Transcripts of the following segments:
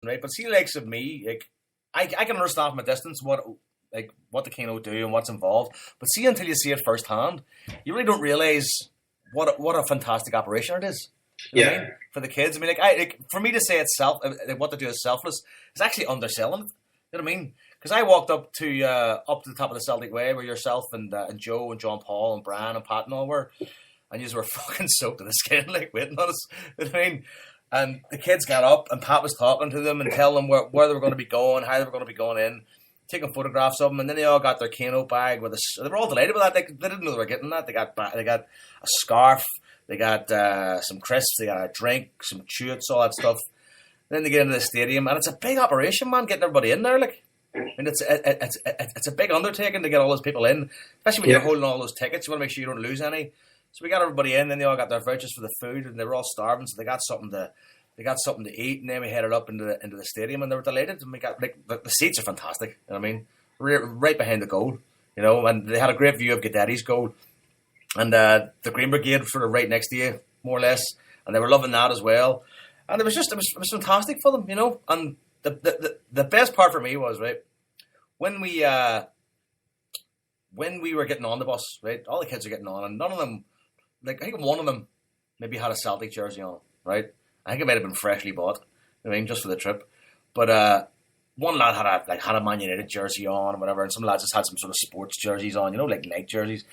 right? But see, likes of me, like I can understand from a distance what the Keno do and what's involved. But see, until you see it firsthand, you really don't realize what a fantastic operation it is. You know what I mean? For the kids. I mean, for me to say it's what they do is selfless, is actually underselling it. You know what I mean? Because I walked up to the top of the Celtic Way where yourself and Joe and John Paul and Brian and Pat and all were, and you were fucking soaked to the skin, like waiting on us. You know what I mean? And the kids got up and Pat was talking to them and telling them where they were going to be going, how they were going to be going in, taking photographs of them, and then they all got their Keno bag with they were all delighted with that. They didn't know they were getting that. They got a scarf, they got some crisps, they got a drink, some chewits, all that stuff. And then they get into the stadium, and it's a big operation, man, getting everybody in there. Like, I mean, it's a big undertaking to get all those people in, especially when you're holding all those tickets. You want to make sure you don't lose any. So we got everybody in, then they all got their vouchers for the food, and they were all starving, so they got something to eat, and then we headed up into the stadium, and they were delighted. And we got the seats are fantastic. You know what I mean? Right behind the goal, you know, and they had a great view of Guidetti's goal, and the Green Brigade sort of right next to you, more or less, and they were loving that as well. And it was fantastic for them, you know. And the best part for me was, right, when we were getting on the bus, right, all the kids are getting on, and none of them, like, I think one of them maybe had a Celtic jersey on, right? I think it might have been freshly bought, I mean, just for the trip. But one lad had a Man United jersey on or whatever, and some lads just had some sort of sports jerseys on, you know, like night jerseys.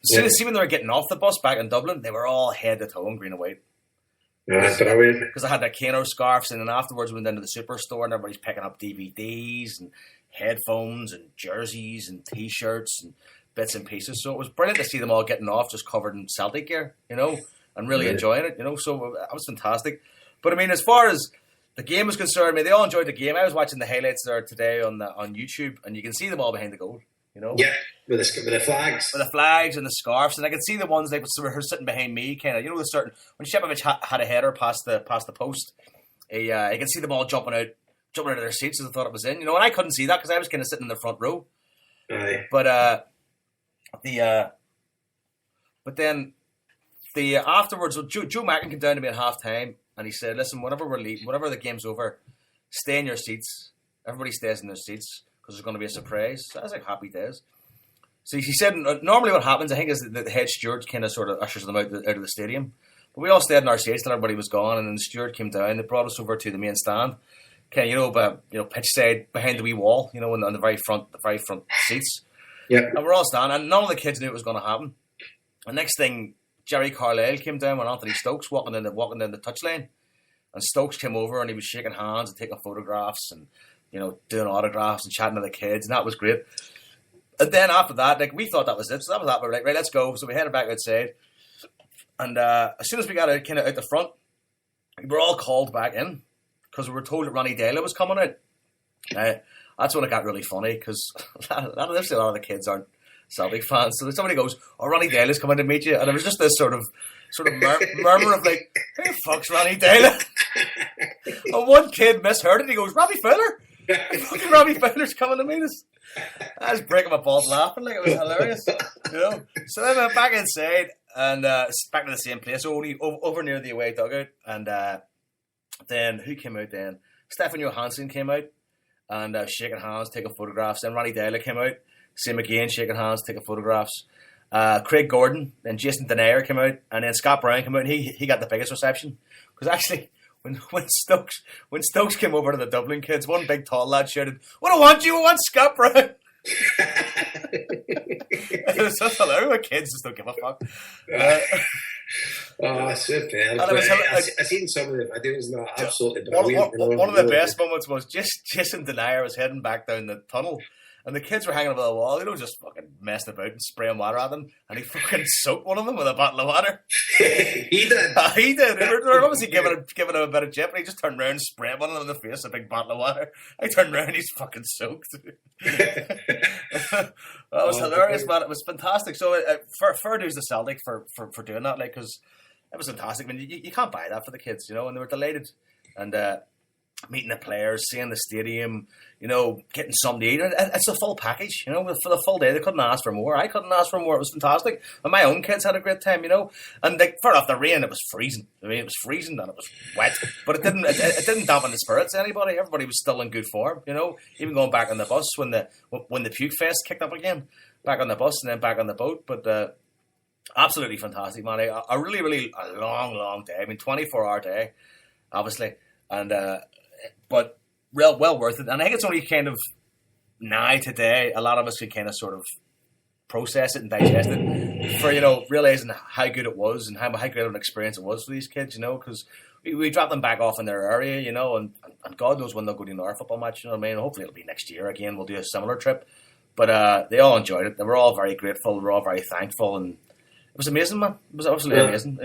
See, when they were getting off the bus back in Dublin, they were all head to toe in green and white. Because I had their Keno scarves, and then afterwards we went into the superstore and everybody's picking up DVDs and headphones and jerseys and T-shirts and bits and pieces. So it was brilliant to see them all getting off just covered in Celtic gear, you know, and really enjoying it, you know. So that was fantastic. But I mean, as far as the game was concerned, I mean, they all enjoyed the game. I was watching the highlights there today on YouTube, and you can see them all behind the goal, you know. Yeah, with the flags. With the flags and the scarves, and I could see the ones were sitting behind me, kind of, you know, when Shepovich had a header past the post, I could see them all jumping out of their seats as I thought it was in, you know, and I couldn't see that because I was kind of sitting in the front row. Aye. But then afterwards, Joe Mackin came down to me at half time, and he said, "Listen, whenever the game's over, stay in your seats. Everybody stays in their seats because there's going to be a surprise." So I was like, happy days. So he said, normally what happens, I think, is that the head steward kind of sort of ushers them out of the stadium. But we all stayed in our seats till everybody was gone, and then the steward came down. They brought us over to the main stand, kind of, pitch side behind the wee wall, you know, on the very front seats. Yeah. And we're all standing, and none of the kids knew it was going to happen. The next thing, Jerry Carlisle came down with Anthony Stokes walking down the touchline, and Stokes came over and he was shaking hands and taking photographs and, you know, doing autographs and chatting to the kids, and that was great. And then after that, like, we thought that was it. So that was that. We were like, right, let's go. So we headed back outside. And as soon as we got out the front, we were all called back in because we were told that Ronnie Daly was coming out. That's when it got really funny because a lot of the kids aren't Celtic fans. So somebody goes, "Oh, Ronnie Daly's coming to meet you," and it was just this sort of murmur of like, "Who the fuck's Ronnie Daly?" And one kid misheard it. He goes, "Robbie Fowler." Fucking Robbie Fowler's coming to meet us. I was breaking my balls laughing, like, it was hilarious, you know. So then I went back inside and back to the same place, only over near the away dugout. And then who came out then? Stefan Johansson came out and shaking hands, taking photographs. Then Ronnie Daly came out, same again, shaking hands, taking photographs. Craig Gordon, then Jason Denayer came out, and then Scott Brown came out, and he got the biggest reception because actually. When Stokes came over to the Dublin kids, one big tall lad shouted, "What I want you, I want Scott Brown." It was just hilarious. My kids just don't give a fuck. So bad. I seen some of the videos and they're absolutely brilliant. One of the best moments was Jason Denayer was heading back down the tunnel. And the kids were hanging over the wall, you know, just fucking messing about and spraying water at them. And he fucking soaked one of them with a bottle of water. He did. He did. They were obviously giving him a bit of jip, and he just turned around and sprayed one of them in the face, a big bottle of water. I turned around and he's fucking soaked. That was hilarious, man. It was fantastic. So fair dues to Celtic for doing that, like, because it was fantastic. I mean, you can't buy that for the kids, you know, and they were delighted. And meeting the players, seeing the stadium, getting something to eat. It's a full package, for the full day. They couldn't ask for more. I couldn't ask for more. It was fantastic. And my own kids had a great time, And fair enough, the rain, it was freezing. I mean, it was freezing and it was wet. But it didn't dampen the spirits of anybody. Everybody was still in good form, Even going back on the bus when the Puke Fest kicked up again. Back on the bus and then back on the boat. But absolutely fantastic, man. A really, really a long, long day. I mean, 24-hour day, obviously. And but well worth it. And I think it's only kind of now today a lot of us can kind of sort of process it and digest it for realizing how good it was and how great of an experience it was for these kids. Because we dropped them back off in their area, and God knows when they'll go to another football match. You know what I mean? Hopefully it'll be next year again. We'll do a similar trip. But they all enjoyed it. They were all very grateful. They were all very thankful, and it was amazing, man. It was absolutely amazing.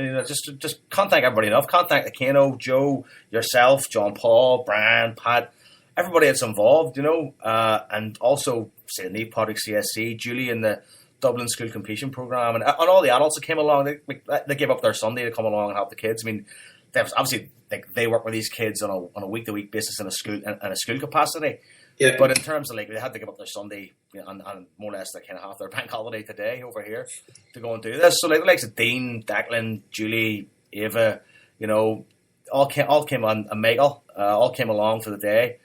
Just can't thank everybody enough. Can't thank the Kano, Joe, yourself, John Paul, Brian, Pat, everybody that's involved, and also say Neve Podrick CSC, Julie in the Dublin School Completion Programme, and all the adults that came along. They gave up their Sunday to come along and help the kids. I mean, they work with these kids on a week-to-week basis in a school capacity. Yeah. But in terms of they had to give up their Sunday and more or less they kind of have their bank holiday today over here to go and do this. So the likes of Dean, Declan, Julie, Ava, all came on, and Michael, all came along for the day,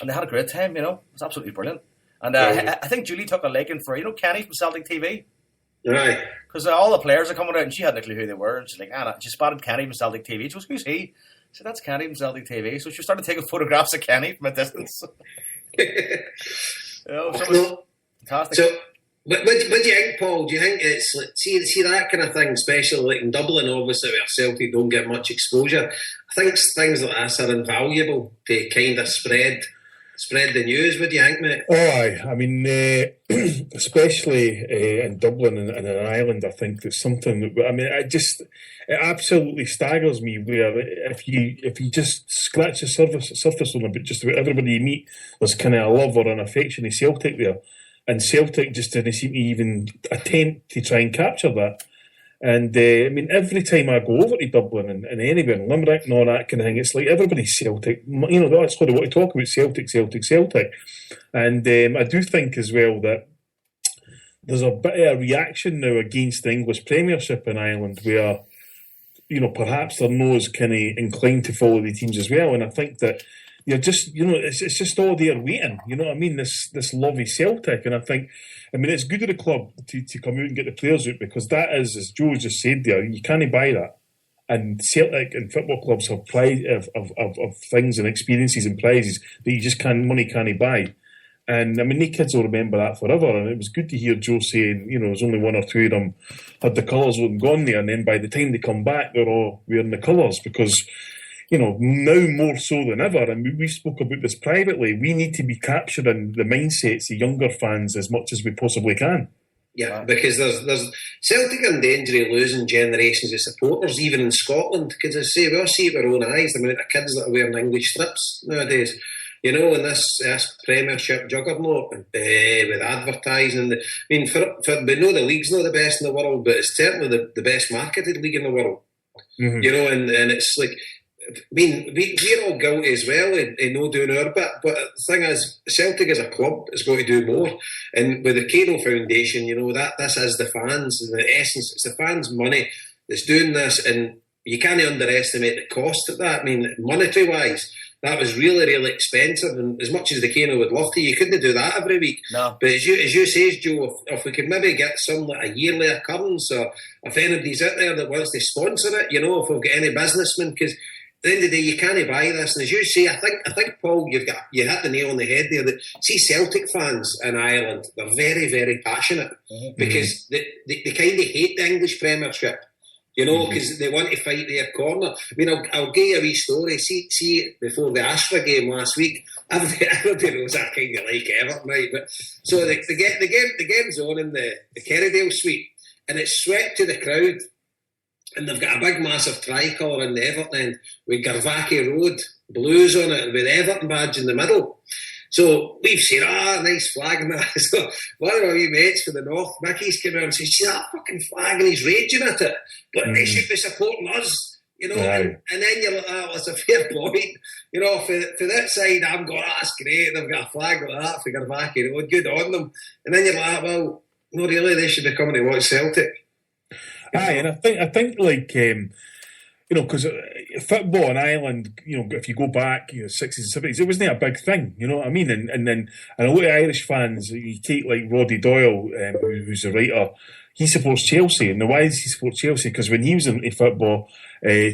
and they had a great time. It was absolutely brilliant. And I think Julie took a liking for Kenny from Celtic TV. Right. Because all the players are coming out, and she had no clue who they were, and she's like, she spotted Kenny from Celtic TV. She goes, "Who's he?" I said, "That's Kenny from Celtic TV." So she started taking photographs of Kenny from a distance. So it was fantastic. So, what do you think, Paul? Do you think it's see that kind of thing, especially in Dublin, obviously where Celtic don't get much exposure? I think things like this are invaluable to kind of spread the news. What do you think, mate? Oh, aye. I mean, especially in Dublin and in Ireland, I think that's something that, I mean, it absolutely staggers me where if you just scratch the surface on just about everybody you meet, there's kind of a love or an affection of Celtic there. And Celtic just didn't seem to even attempt to try and capture that. And I mean, every time I go over to Dublin and anywhere in Limerick and all that kind of thing, it's like everybody's Celtic. That's what I want to talk about, Celtic. And I do think as well that there's a bit of a reaction now against the English Premiership in Ireland where, perhaps they're not as kind of inclined to follow the teams as well. And I think that you're just, it's just all there waiting. You know what I mean? This love of Celtic. And I mean, it's good of the club to come out and get the players out because that is, as Joe just said there, you can't buy that. And Celtic and football clubs have pride of things and experiences and prizes that money can't buy. And I mean, the kids will remember that forever. And it was good to hear Joe saying, there's only one or two of them had the colours gone there. And then by the time they come back, they're all wearing the colours because, now more so than ever, and we spoke about this privately, we need to be capturing the mindsets of younger fans as much as we possibly can. Yeah, because there's Celtic in danger of losing generations of supporters, even in Scotland. Because I say, we all see it with our own eyes, the amount of kids that are wearing English strips nowadays. In this Premiership juggernaut with advertising. I mean, for we know the league's not the best in the world, but it's certainly the best marketed league in the world. Mm-hmm. And it's like, I mean, we're all guilty as well in not doing our bit, but the thing is, Celtic as a club is going to do more. And with the Kano Foundation, that this is the fans, in the essence, it's the fans' money that's doing this, and you can't underestimate the cost of that. I mean, monetary-wise, that was really, really expensive, and as much as the Kano would love to, you couldn't do that every week. No. But as you say, Joe, if we could maybe get some like a yearly occurrence, or if anybody's out there that wants to sponsor it, if we've got any businessmen, because at the end of the day, you can't buy this. And as you say, I think Paul, you hit the nail on the head there. That see, Celtic fans in Ireland, they're very, very passionate because they kind of hate the English Premiership. Because they want to fight their corner. I mean, I'll give you a wee story. See, before the Ashra game last week, everybody knows I kind of like Everton, right? But so the game's on in the Kerrydale suite, and it's swept to the crowd. And they've got a big, massive tricolour in the Everton end with Garvacki Road Blues on it with the Everton badge in the middle. So we've said, nice flag and that. So one of our wee mates from the north, Mickey's come out and says, see that fucking flag, and he's raging at it. But they should be supporting us. You know, and then you're like, oh, it's a fair point. You know, for that side, I'm going, oh, that's great. They've got a flag like that for Garvacki Road. Good on them. And then you're like, well, no, really, they should be coming to watch Celtic. Aye, and I think like, you know, because football in Ireland, you know, if you go back, you know, 60s and 70s, it wasn't a big thing, you know what I mean? And then, and a lot of Irish fans, you take like Roddy Doyle, who's a writer, he supports Chelsea. And why does he support Chelsea? Because when he was into football,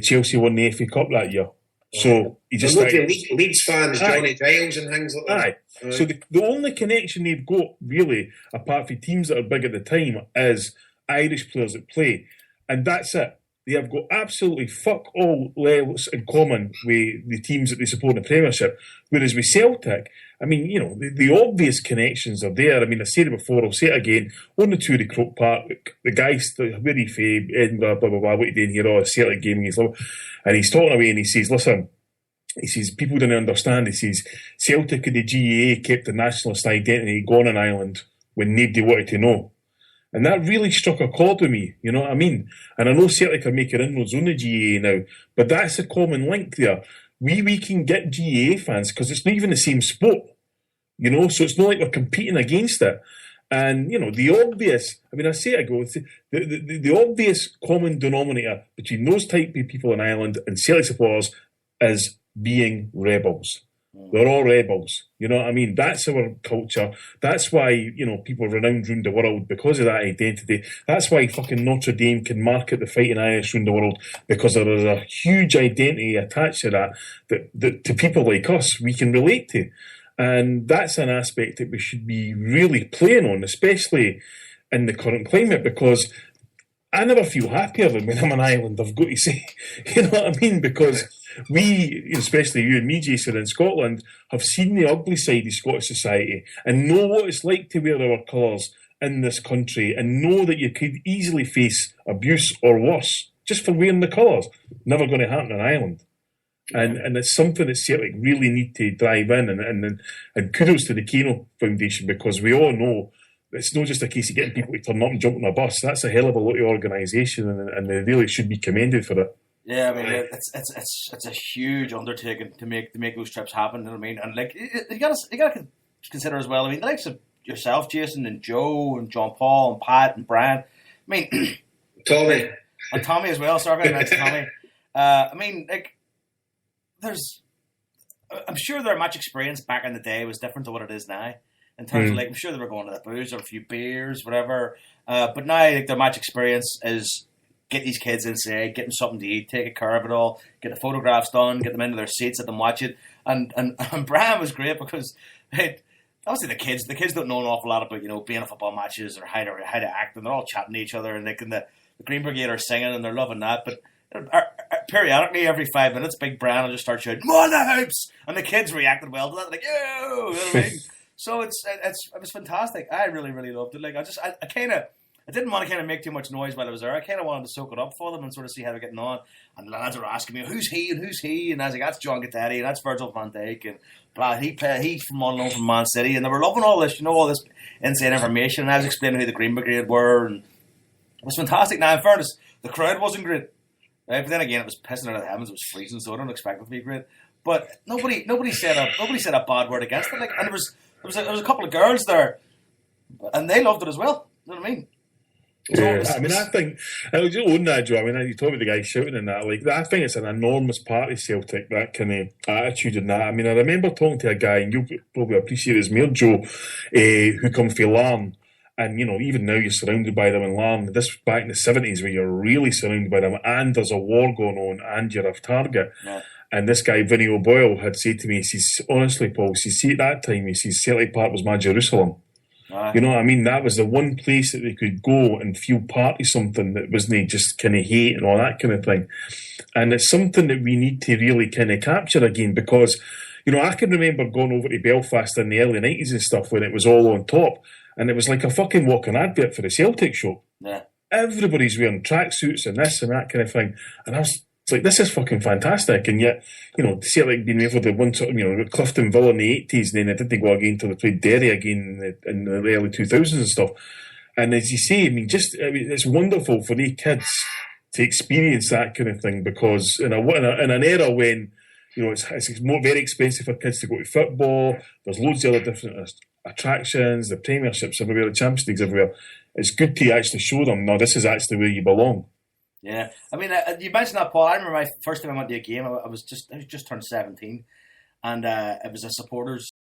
Chelsea won the FA Cup that year. So he just Leeds fans, Johnny Giles and things like that. Aye. So the only connection they've got, really, apart from teams that are big at the time, is Irish players that play. And that's it. They have got absolutely fuck all levels in common with the teams that they support in the Premiership. Whereas with Celtic, I mean, you know, the obvious connections are there. I mean, I said it before, I'll say it again. On the tour of Croke Park, the guy's where he from, Edinburgh, blah, blah, blah, what he doing here, oh, Celtic gaming, and he's talking away and he says, listen, he says, people don't understand. He says, Celtic and the GAA kept the nationalist identity gone in Ireland when nobody wanted to know. And that really struck a chord with me, you know what I mean? And I know Celtic are making inroads on the GAA now, but that's a common link there. We can get GAA fans because it's not even the same sport, you know, so it's not like we're competing against it. And, you know, the obvious, I mean, I say it again, the obvious common denominator between those type of people in Ireland and Celtic supporters is being rebels. They're all rebels. You know what I mean? That's our culture. That's why, you know, people are renowned around the world because of that identity. That's why fucking Notre Dame can market the fighting Irish around the world, because there is a huge identity attached to that to people like us we can relate to. And that's an aspect that we should be really playing on, especially in the current climate, because I never feel happier than when I'm in Ireland, I've got to say. You know what I mean? Because we, especially you and me, Jason, in Scotland, have seen the ugly side of Scottish society and know what it's like to wear our colours in this country, and know that you could easily face abuse or worse just for wearing the colours. Never going to happen in Ireland. And it's something that Celtic really need to drive in, and kudos to the Kano Foundation, because we all know it's not just a case of getting people to turn up and jump on a bus. That's a hell of a lot of organisation, and they really should be commended for it. Yeah, I mean, it's a huge undertaking to make those trips happen. You know what I mean? And like, you got to consider as well. I mean, the likes of yourself, Jason, and Joe, and John Paul, and Pat, and Brian. I mean, Tommy, and Tommy as well. Sorry, very much, Tommy. I mean, like, I'm sure their match experience back in the day was different to what it is now. In terms of, like, I'm sure they were going to the booze or a few beers, whatever. But now, like, their match experience is get these kids inside, get them something to eat, take care of it all, get the photographs done, get them into their seats, let them watch it. And Brian was great because, obviously, the kids don't know an awful lot about, you know, being at football matches or how to act, and they're all chatting to each other, and like, the Green Brigade are singing and they're loving that. But periodically, every 5 minutes, Big Brian will just start shouting, "Come on the hoops!" And the kids reacted well to that, like, "Yo!" You know what I mean? So it was fantastic. I really, really loved it. Like, I didn't want to kind of make too much noise while I was there. I kind of wanted to soak it up for them and sort of see how they're getting on. And the lads were asking me, "Who's he?" And I was like, "That's John Guidetti, and that's Virgil van Dijk, and blah, he's from on loan from Man City." And they were loving all this, you know, all this inside information. And I was explaining who the Green Brigade were, and it was fantastic. Now, in fairness, the crowd wasn't great, right? But then again, it was pissing out of the heavens. It was freezing, so I don't expect it to be great. But nobody said a bad word against it. Like, and there was a couple of girls there, and they loved it as well. You know what I mean? So yeah, I mean, I think I would own that, Joe. I mean, you talk about the guy shouting and that. Like, I think it's an enormous part of Celtic, that kind of attitude and that. I mean, I remember talking to a guy, and you'll probably appreciate his more, Joe, who come from Larne. And, you know, even now you're surrounded by them in Larne. This was back in the 70s where you're really surrounded by them, and there's a war going on, and you're a target. Yeah. And this guy, Vinnie O'Boyle, had said to me, he says, honestly, Paul, he says, see, at that time, he says, Celtic Park was my Jerusalem. You know what I mean? That was the one place that they could go and feel part of something that wasn't just kind of hate and all that kind of thing. And it's something that we need to really kind of capture again, because, you know, I can remember going over to Belfast in the early 90s and stuff when it was all on top, and it was like a fucking walking advert for the Celtic show. Yeah. Everybody's wearing tracksuits and this and that kind of thing. And I was like, this is fucking fantastic. And yet, you know, Celtic being able to one sort of, you know, Clifton Villa in the 80s, and then they didn't go again until they played Derry again in the early 2000s and stuff. And as you say, I mean, it's wonderful for the kids to experience that kind of thing, because in an era when it's very expensive for kids to go to football, there's loads of other different attractions, the premierships everywhere, the Champions Leagues everywhere. It's good to actually show them, no, this is actually where you belong. Yeah, I mean, you mentioned that, Paul. I remember my first time I went to a game. I was just turned 17, and it was a supporters